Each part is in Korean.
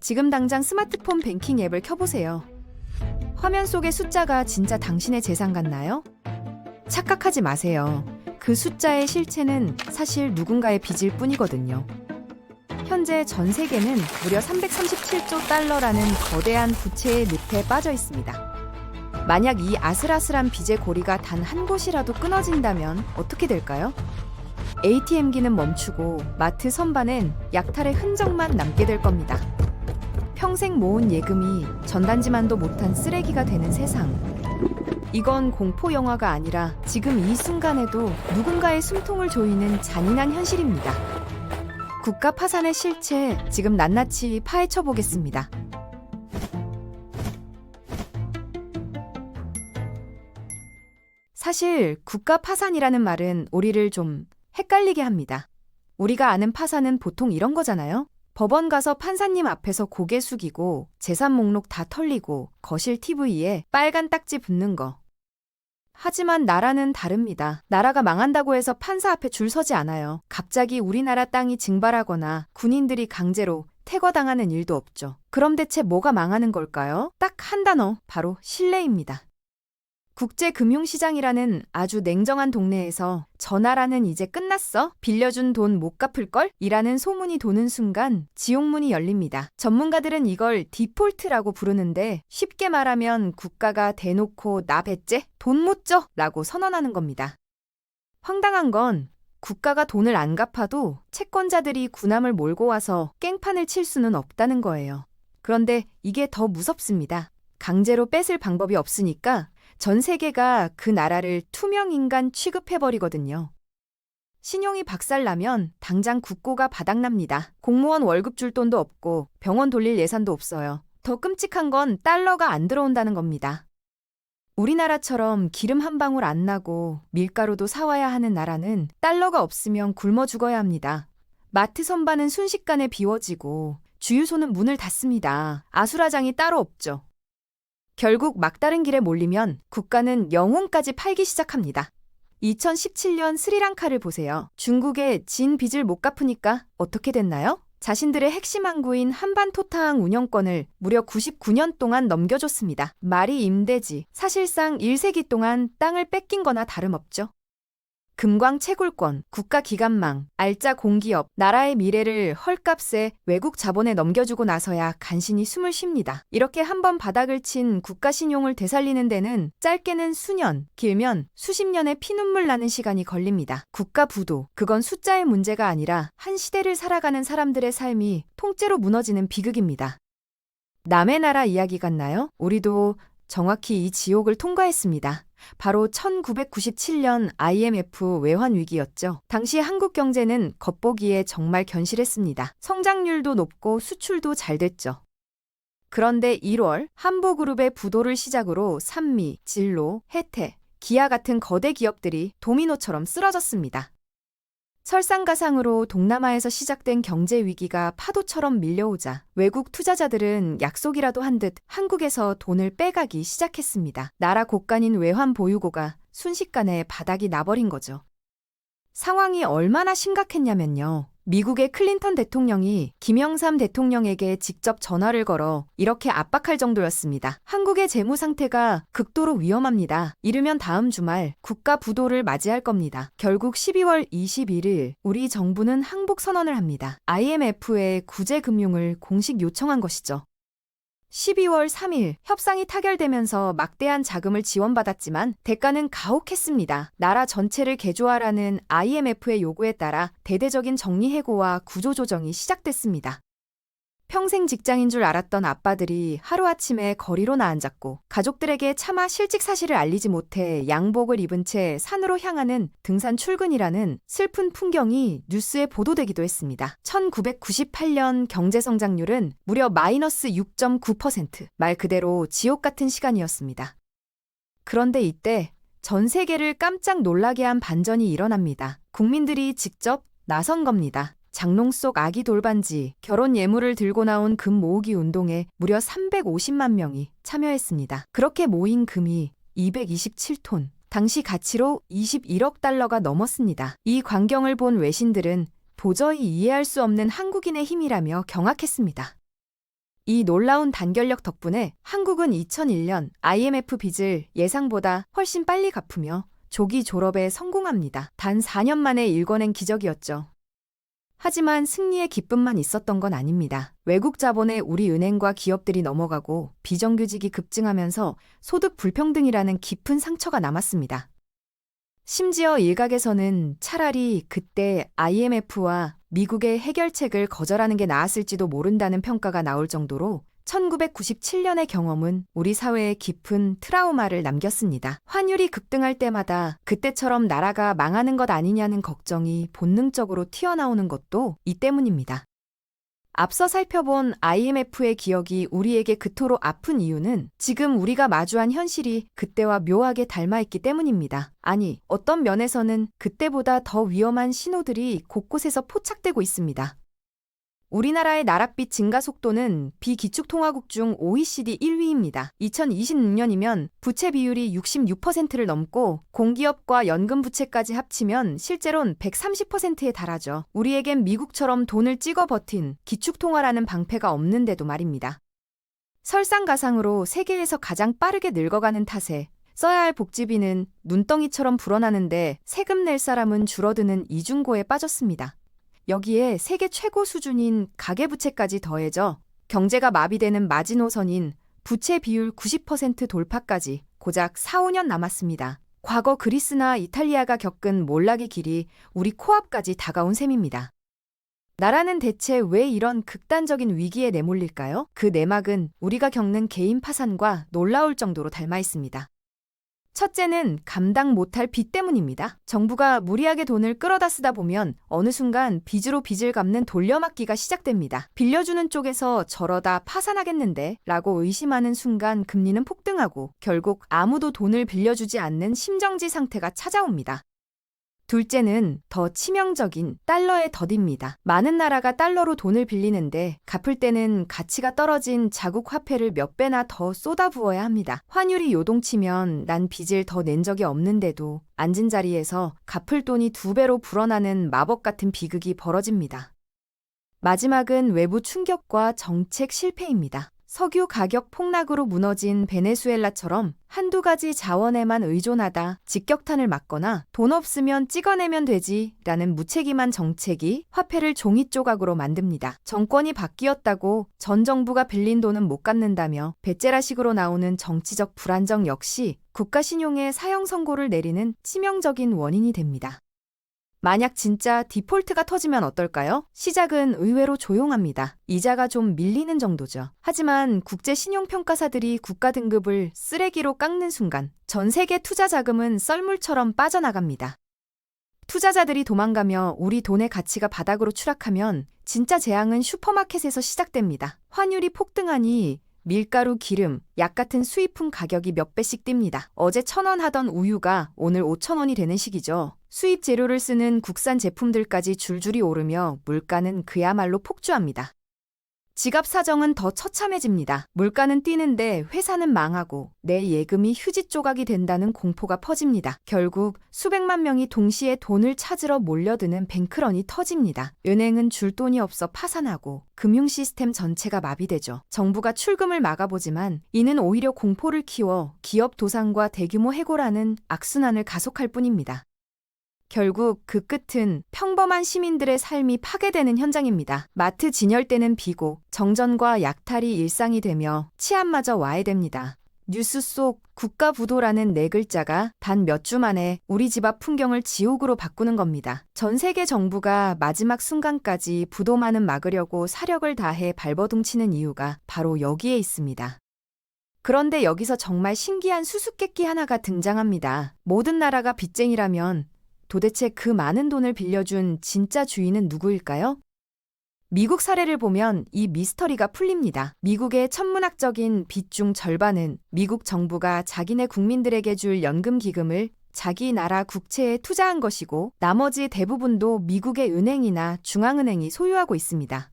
지금 당장 스마트폰 뱅킹 앱을 켜보세요. 화면 속의 숫자가 진짜 당신의 재산 같나요? 착각하지 마세요. 그 숫자의 실체는 사실 누군가의 빚일 뿐이거든요. 현재 전 세계는 무려 337조 달러라는 거대한 부채의 늪에 빠져 있습니다. 만약 이 아슬아슬한 빚의 고리가 단 한 곳이라도 끊어진다면 어떻게 될까요? ATM기는 멈추고 마트 선반엔 약탈의 흔적만 남게 될 겁니다. 평생 모은 예금이 전단지만도 못한 쓰레기가 되는 세상. 이건 공포 영화가 아니라 지금 이 순간에도 누군가의 숨통을 조이는 잔인한 현실입니다. 국가 파산의 실체, 지금 낱낱이 파헤쳐 보겠습니다. 사실 국가 파산이라는 말은 우리를 좀 헷갈리게 합니다. 우리가 아는 파산은 보통 이런 거잖아요. 법원 가서 판사님 앞에서 고개 숙이고 재산 목록 다 털리고 거실 TV에 빨간 딱지 붙는 거. 하지만 나라는 다릅니다. 나라가 망한다고 해서 판사 앞에 줄 서지 않아요. 갑자기 우리나라 땅이 증발하거나 군인들이 강제로 퇴거당하는 일도 없죠. 그럼 대체 뭐가 망하는 걸까요? 딱 한 단어, 바로 신뢰입니다. 국제금융시장이라는 아주 냉정한 동네에서 저 나라는 이제 끝났어? 빌려준 돈 못 갚을걸? 이라는 소문이 도는 순간 지옥문이 열립니다. 전문가들은 이걸 디폴트라고 부르는데 쉽게 말하면 국가가 대놓고 나 배째? 돈 못 줘? 라고 선언하는 겁니다. 황당한 건 국가가 돈을 안 갚아도 채권자들이 군함을 몰고 와서 깽판을 칠 수는 없다는 거예요. 그런데 이게 더 무섭습니다. 강제로 뺏을 방법이 없으니까 전 세계가 그 나라를 투명인간 취급해버리거든요. 신용이 박살나면 당장 국고가 바닥납니다. 공무원 월급 줄 돈도 없고 병원 돌릴 예산도 없어요. 더 끔찍한 건 달러가 안 들어온다는 겁니다. 우리나라처럼 기름 한 방울 안 나고 밀가루도 사와야 하는 나라는 달러가 없으면 굶어 죽어야 합니다. 마트 선반은 순식간에 비워지고 주유소는 문을 닫습니다. 아수라장이 따로 없죠. 결국 막다른 길에 몰리면 국가는 영혼까지 팔기 시작합니다. 2017년 스리랑카를 보세요. 중국에 진 빚을 못 갚으니까 어떻게 됐나요? 자신들의 핵심 항구인 한반토타항 운영권을 무려 99년 동안 넘겨줬습니다. 말이 임대지, 사실상 1세기 동안 땅을 뺏긴 거나 다름없죠. 금광 채굴권, 국가기관망, 알짜 공기업, 나라의 미래를 헐값에 외국 자본에 넘겨주고 나서야 간신히 숨을 쉽니다. 이렇게 한번 바닥을 친 국가 신용을 되살리는 데는 짧게는 수년, 길면 수십 년의 피눈물 나는 시간이 걸립니다. 국가 부도, 그건 숫자의 문제가 아니라 한 시대를 살아가는 사람들의 삶이 통째로 무너지는 비극입니다. 남의 나라 이야기 같나요? 우리도 정확히 이 지옥을 통과했습니다. 바로 1997년 IMF 외환 위기였죠. 당시 한국 경제는 겉보기에 정말 견실했습니다. 성장률도 높고 수출도 잘 됐죠. 그런데 1월 한보그룹의 부도를 시작으로 산미, 진로, 혜태, 기아 같은 거대 기업들이 도미노처럼 쓰러졌습니다. 설상가상으로 동남아에서 시작된 경제 위기가 파도처럼 밀려오자 외국 투자자들은 약속이라도 한 듯 한국에서 돈을 빼가기 시작했습니다. 나라 곳간인 외환 보유고가 순식간에 바닥이 나버린 거죠. 상황이 얼마나 심각했냐면요. 미국의 클린턴 대통령이 김영삼 대통령에게 직접 전화를 걸어 이렇게 압박할 정도였습니다. 한국의 재무 상태가 극도로 위험합니다. 이르면 다음 주말 국가 부도를 맞이할 겁니다. 결국 12월 21일 우리 정부는 항복 선언을 합니다. IMF에 구제금융을 공식 요청한 것이죠. 12월 3일 협상이 타결되면서 막대한 자금을 지원받았지만 대가는 가혹했습니다. 나라 전체를 개조하라는 IMF의 요구에 따라 대대적인 정리해고와 구조조정이 시작됐습니다. 평생 직장인 줄 알았던 아빠들이 하루아침에 거리로 나앉았고 가족들에게 차마 실직 사실을 알리지 못해 양복을 입은 채 산으로 향하는 등산 출근이라는 슬픈 풍경이 뉴스에 보도되기도 했습니다. 1998년 경제성장률은 무려 마이너스 6.9%, 말 그대로 지옥 같은 시간이었습니다. 그런데 이때 전 세계를 깜짝 놀라게 한 반전이 일어납니다. 국민들이 직접 나선 겁니다. 장롱 속 아기 돌반지, 결혼 예물을 들고 나온 금 모으기 운동에 무려 350만 명이 참여했습니다. 그렇게 모인 금이 227톤, 당시 가치로 21억 달러가 넘었습니다. 이 광경을 본 외신들은 도저히 이해할 수 없는 한국인의 힘이라며 경악했습니다. 이 놀라운 단결력 덕분에 한국은 2001년 IMF 빚을 예상보다 훨씬 빨리 갚으며 조기 졸업에 성공합니다. 단 4년 만에 일궈낸 기적이었죠. 하지만 승리의 기쁨만 있었던 건 아닙니다. 외국 자본에 우리 은행과 기업들이 넘어가고 비정규직이 급증하면서 소득 불평등이라는 깊은 상처가 남았습니다. 심지어 일각에서는 차라리 그때 IMF와 미국의 해결책을 거절하는 게 나았을지도 모른다는 평가가 나올 정도로 1997년의 경험은 우리 사회에 깊은 트라우마를 남겼습니다. 환율이 급등할 때마다 그때처럼 나라가 망하는 것 아니냐는 걱정이 본능적으로 튀어나오는 것도 이 때문입니다. 앞서 살펴본 IMF의 기억이 우리에게 그토록 아픈 이유는 지금 우리가 마주한 현실이 그때와 묘하게 닮아있기 때문입니다. 아니, 어떤 면에서는 그때보다 더 위험한 신호들이 곳곳에서 포착되고 있습니다. 우리나라의 나락빚 증가 속도는 비기축통화국 중 OECD 1위입니다. 2026년이면 부채 비율이 66%를 넘고 공기업과 연금 부채까지 합치면 실제론 130%에 달하죠. 우리에겐 미국처럼 돈을 찍어 버틴 기축통화라는 방패가 없는데도 말입니다. 설상가상으로 세계에서 가장 빠르게 늙어가는 탓에 써야 할 복지비는 눈덩이처럼 불어나는데 세금 낼 사람은 줄어드는 이중고에 빠졌습니다. 여기에 세계 최고 수준인 가계부채까지 더해져 경제가 마비되는 마지노선인 부채 비율 90% 돌파까지 고작 4, 5년 남았습니다. 과거 그리스나 이탈리아가 겪은 몰락의 길이 우리 코앞까지 다가온 셈입니다. 나라는 대체 왜 이런 극단적인 위기에 내몰릴까요? 그 내막은 우리가 겪는 개인 파산과 놀라울 정도로 닮아 있습니다. 첫째는 감당 못할 빚 때문입니다. 정부가 무리하게 돈을 끌어다 쓰다 보면 어느 순간 빚으로 빚을 갚는 돌려막기가 시작됩니다. 빌려주는 쪽에서 저러다 파산하겠는데 라고 의심하는 순간 금리는 폭등하고 결국 아무도 돈을 빌려주지 않는 심정지 상태가 찾아옵니다. 둘째는 더 치명적인 달러의 덫입니다. 많은 나라가 달러로 돈을 빌리는데 갚을 때는 가치가 떨어진 자국 화폐를 몇 배나 더 쏟아부어야 합니다. 환율이 요동치면 난 빚을 더 낸 적이 없는데도 앉은 자리에서 갚을 돈이 2배로 불어나는 마법 같은 비극이 벌어집니다. 마지막은 외부 충격과 정책 실패입니다. 석유 가격 폭락으로 무너진 베네수엘라처럼 한두 가지 자원에만 의존하다 직격탄을 맞거나 돈 없으면 찍어내면 되지라는 무책임한 정책이 화폐를 종이 조각으로 만듭니다. 정권이 바뀌었다고 전 정부가 빌린 돈은 못 갚는다며 배째라식으로 나오는 정치적 불안정 역시 국가 신용에 사형 선고를 내리는 치명적인 원인이 됩니다. 만약 진짜 디폴트가 터지면 어떨까요? 시작은 의외로 조용합니다. 이자가 좀 밀리는 정도죠. 하지만 국제 신용평가사들이 국가 등급을 쓰레기로 깎는 순간 전 세계 투자 자금은 썰물처럼 빠져나갑니다. 투자자들이 도망가며 우리 돈의 가치가 바닥으로 추락하면 진짜 재앙은 슈퍼마켓에서 시작됩니다. 환율이 폭등하니 밀가루, 기름, 약 같은 수입품 가격이 몇 배씩 뜁니다. 어제 1,000원 하던 우유가 오늘 5,000원이 되는 시기죠. 수입 재료를 쓰는 국산 제품들까지 줄줄이 오르며 물가는 그야말로 폭주합니다. 지갑 사정은 더 처참해집니다. 물가는 뛰는데 회사는 망하고 내 예금이 휴지 조각이 된다는 공포가 퍼집니다. 결국 수백만 명이 동시에 돈을 찾으러 몰려드는 뱅크런이 터집니다. 은행은 줄 돈이 없어 파산하고 금융 시스템 전체가 마비되죠. 정부가 출금을 막아보지만 이는 오히려 공포를 키워 기업 도산과 대규모 해고라는 악순환을 가속할 뿐입니다. 결국 그 끝은 평범한 시민들의 삶이 파괴되는 현장입니다. 마트 진열대는 비고 정전과 약탈이 일상이 되며 치안마저 와해됩니다. 뉴스 속 국가부도라는 4글자가 단 몇 주 만에 우리 집 앞 풍경을 지옥으로 바꾸는 겁니다. 전 세계 정부가 마지막 순간까지 부도만은 막으려고 사력을 다해 발버둥치는 이유가 바로 여기에 있습니다. 그런데 여기서 정말 신기한 수수께끼 하나가 등장합니다. 모든 나라가 빚쟁이라면 도대체 그 많은 돈을 빌려준 진짜 주인은 누구일까요? 미국 사례를 보면 이 미스터리가 풀립니다. 미국의 천문학적인 빚 중 절반은 미국 정부가 자기네 국민들에게 줄 연금 기금을 자기 나라 국채에 투자한 것이고 나머지 대부분도 미국의 은행이나 중앙은행이 소유하고 있습니다.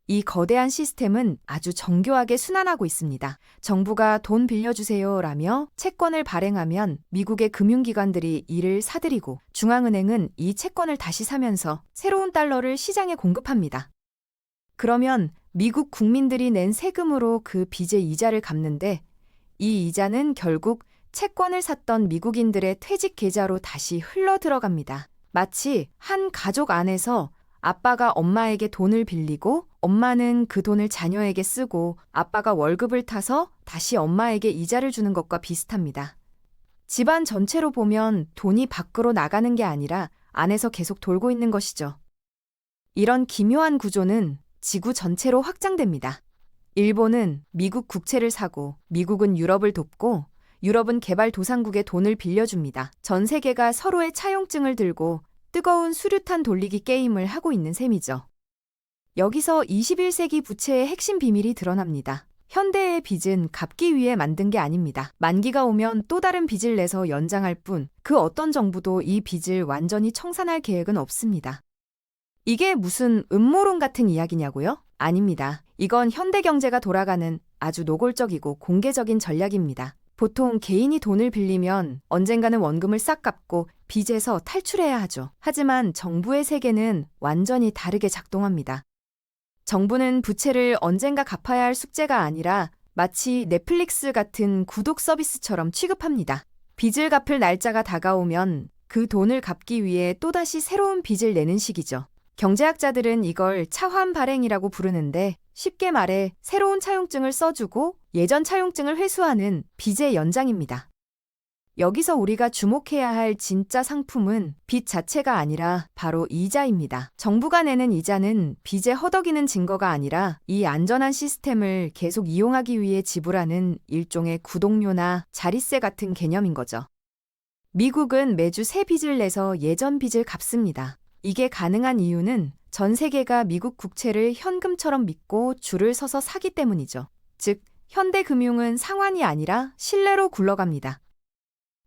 이 거대한 시스템은 아주 정교하게 순환하고 있습니다. 정부가 돈 빌려주세요라며 채권을 발행하면 미국의 금융기관들이 이를 사들이고 중앙은행은 이 채권을 다시 사면서 새로운 달러를 시장에 공급합니다. 그러면 미국 국민들이 낸 세금으로 그 빚의 이자를 갚는데 이 이자는 결국 채권을 샀던 미국인들의 퇴직 계좌로 다시 흘러 들어갑니다. 마치 한 가족 안에서 아빠가 엄마에게 돈을 빌리고 엄마는 그 돈을 자녀에게 쓰고 아빠가 월급을 타서 다시 엄마에게 이자를 주는 것과 비슷합니다. 집안 전체로 보면 돈이 밖으로 나가는 게 아니라 안에서 계속 돌고 있는 것이죠. 이런 기묘한 구조는 지구 전체로 확장됩니다. 일본은 미국 국채를 사고 미국은 유럽을 돕고 유럽은 개발도상국에 돈을 빌려줍니다. 전 세계가 서로의 차용증을 들고 뜨거운 수류탄 돌리기 게임을 하고 있는 셈이죠. 여기서 21세기 부채의 핵심 비밀이 드러납니다. 현대의 빚은 갚기 위해 만든 게 아닙니다. 만기가 오면 또 다른 빚을 내서 연장할 뿐 그 어떤 정부도 이 빚을 완전히 청산할 계획은 없습니다. 이게 무슨 음모론 같은 이야기냐고요? 아닙니다. 이건 현대 경제가 돌아가는 아주 노골적이고 공개적인 전략입니다. 보통 개인이 돈을 빌리면 언젠가는 원금을 싹 갚고 빚에서 탈출해야 하죠. 하지만 정부의 세계는 완전히 다르게 작동합니다. 정부는 부채를 언젠가 갚아야 할 숙제가 아니라 마치 넷플릭스 같은 구독 서비스처럼 취급합니다. 빚을 갚을 날짜가 다가오면 그 돈을 갚기 위해 또다시 새로운 빚을 내는 식이죠. 경제학자들은 이걸 차환 발행이라고 부르는데 쉽게 말해 새로운 차용증을 써주고 예전 차용증을 회수하는 빚의 연장입니다. 여기서 우리가 주목해야 할 진짜 상품은 빚 자체가 아니라 바로 이자입니다. 정부가 내는 이자는 빚에 허덕이는 증거가 아니라 이 안전한 시스템을 계속 이용하기 위해 지불하는 일종의 구독료나 자리세 같은 개념인 거죠. 미국은 매주 새 빚을 내서 예전 빚을 갚습니다. 이게 가능한 이유는 전 세계가 미국 국채를 현금처럼 믿고 줄을 서서 사기 때문이죠. 즉, 현대 금융은 상환이 아니라 신뢰로 굴러갑니다.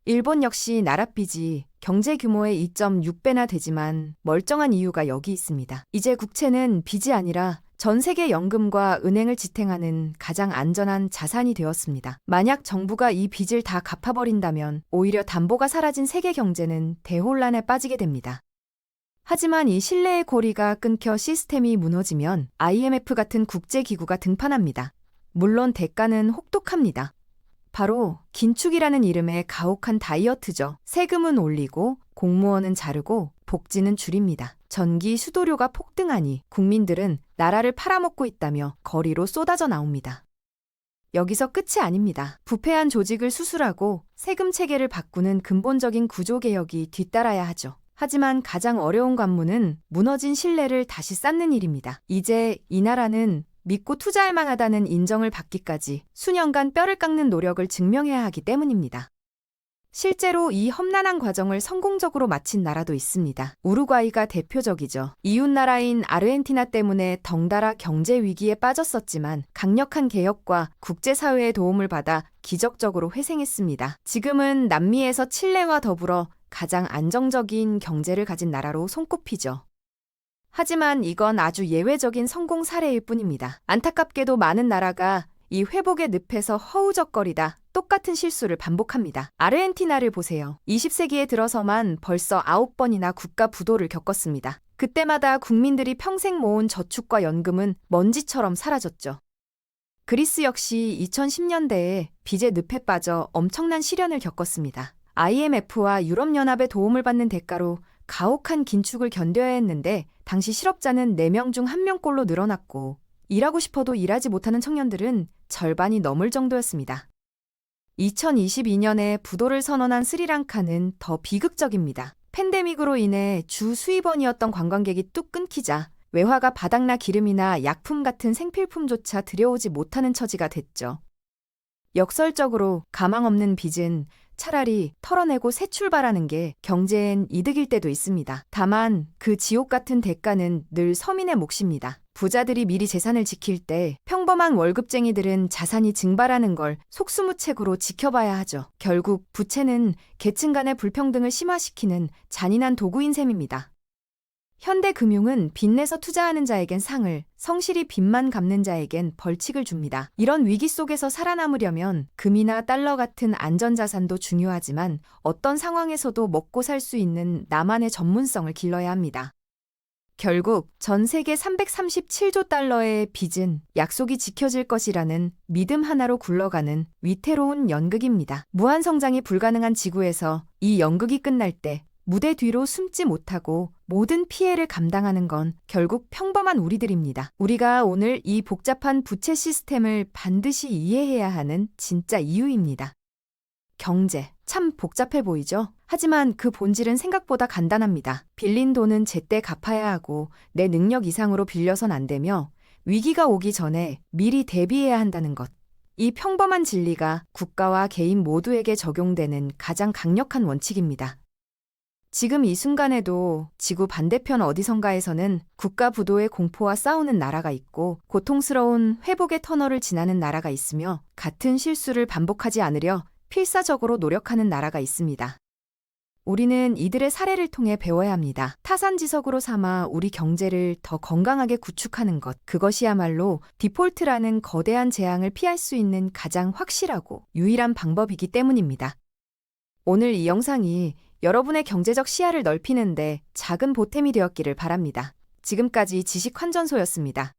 일본 역시 나랏빚이 경제 규모의 2.6배나 되지만 멀쩡한 이유가 여기 있습니다. 이제 국채는 빚이 아니라 전 세계 연금과 은행을 지탱하는 가장 안전한 자산이 되었습니다. 만약 정부가 이 빚을 다 갚아버린다면 오히려 담보가 사라진 세계 경제는 대혼란에 빠지게 됩니다. 하지만 이 신뢰의 고리가 끊겨 시스템이 무너지면 IMF 같은 국제기구가 등판합니다. 물론 대가는 혹독합니다. 바로 긴축이라는 이름의 가혹한 다이어트죠. 세금은 올리고 공무원은 자르고 복지는 줄입니다. 전기, 수도료가 폭등하니 국민들은 나라를 팔아먹고 있다며 거리로 쏟아져 나옵니다. 여기서 끝이 아닙니다. 부패한 조직을 수술하고 세금 체계를 바꾸는 근본적인 구조개혁이 뒤따라야 하죠. 하지만 가장 어려운 관문은 무너진 신뢰를 다시 쌓는 일입니다. 이제 이 나라는 믿고 투자할 만하다는 인정을 받기까지 수년간 뼈를 깎는 노력을 증명해야 하기 때문입니다. 실제로 이 험난한 과정을 성공적으로 마친 나라도 있습니다. 우루과이가 대표적이죠. 이웃나라인 아르헨티나 때문에 덩달아 경제 위기에 빠졌었지만 강력한 개혁과 국제사회의 도움을 받아 기적적으로 회생했습니다. 지금은 남미에서 칠레와 더불어 가장 안정적인 경제를 가진 나라로 손꼽히죠. 하지만 이건 아주 예외적인 성공 사례일 뿐입니다. 안타깝게도 많은 나라가 이 회복의 늪에서 허우적거리다 똑같은 실수를 반복합니다. 아르헨티나를 보세요. 20세기에 들어서만 벌써 9번이나 국가 부도를 겪었습니다. 그때마다 국민들이 평생 모은 저축과 연금은 먼지처럼 사라졌죠. 그리스 역시 2010년대에 빚의 늪에 빠져 엄청난 시련을 겪었습니다. IMF와 유럽연합의 도움을 받는 대가로 가혹한 긴축을 견뎌야 했는데 당시 실업자는 4명 중 1명꼴로 늘어났고 일하고 싶어도 일하지 못하는 청년들은 절반이 넘을 정도였습니다. 2022년에 부도를 선언한 스리랑카는 더 비극적입니다. 팬데믹으로 인해 주 수입원이었던 관광객이 뚝 끊기자 외화가 바닥나 기름이나 약품 같은 생필품조차 들여오지 못하는 처지가 됐죠. 역설적으로 가망 없는 빚은 차라리 털어내고 새 출발하는 게 경제엔 이득일 때도 있습니다. 다만 그 지옥 같은 대가는 늘 서민의 몫입니다. 부자들이 미리 재산을 지킬 때 평범한 월급쟁이들은 자산이 증발하는 걸 속수무책으로 지켜봐야 하죠. 결국 부채는 계층 간의 불평등을 심화시키는 잔인한 도구인 셈입니다. 현대 금융은 빚내서 투자하는 자에겐 상을, 성실히 빚만 갚는 자에겐 벌칙을 줍니다. 이런 위기 속에서 살아남으려면 금이나 달러 같은 안전자산도 중요하지만 어떤 상황에서도 먹고 살 수 있는 나만의 전문성을 길러야 합니다. 결국 전 세계 337조 달러의 빚은 약속이 지켜질 것이라는 믿음 하나로 굴러가는 위태로운 연극입니다. 무한 성장이 불가능한 지구에서 이 연극이 끝날 때 무대 뒤로 숨지 못하고 모든 피해를 감당하는 건 결국 평범한 우리들입니다. 우리가 오늘 이 복잡한 부채 시스템을 반드시 이해해야 하는 진짜 이유입니다. 경제. 참 복잡해 보이죠? 하지만 그 본질은 생각보다 간단합니다. 빌린 돈은 제때 갚아야 하고 내 능력 이상으로 빌려선 안 되며 위기가 오기 전에 미리 대비해야 한다는 것. 이 평범한 진리가 국가와 개인 모두에게 적용되는 가장 강력한 원칙입니다. 지금 이 순간에도 지구 반대편 어디선가에서는 국가 부도의 공포와 싸우는 나라가 있고 고통스러운 회복의 터널을 지나는 나라가 있으며 같은 실수를 반복하지 않으려 필사적으로 노력하는 나라가 있습니다. 우리는 이들의 사례를 통해 배워야 합니다. 타산지석으로 삼아 우리 경제를 더 건강하게 구축하는 것. 그것이야말로 디폴트라는 거대한 재앙을 피할 수 있는 가장 확실하고 유일한 방법이기 때문입니다. 오늘 이 영상이 여러분의 경제적 시야를 넓히는데 작은 보탬이 되었기를 바랍니다. 지금까지 지식환전소였습니다.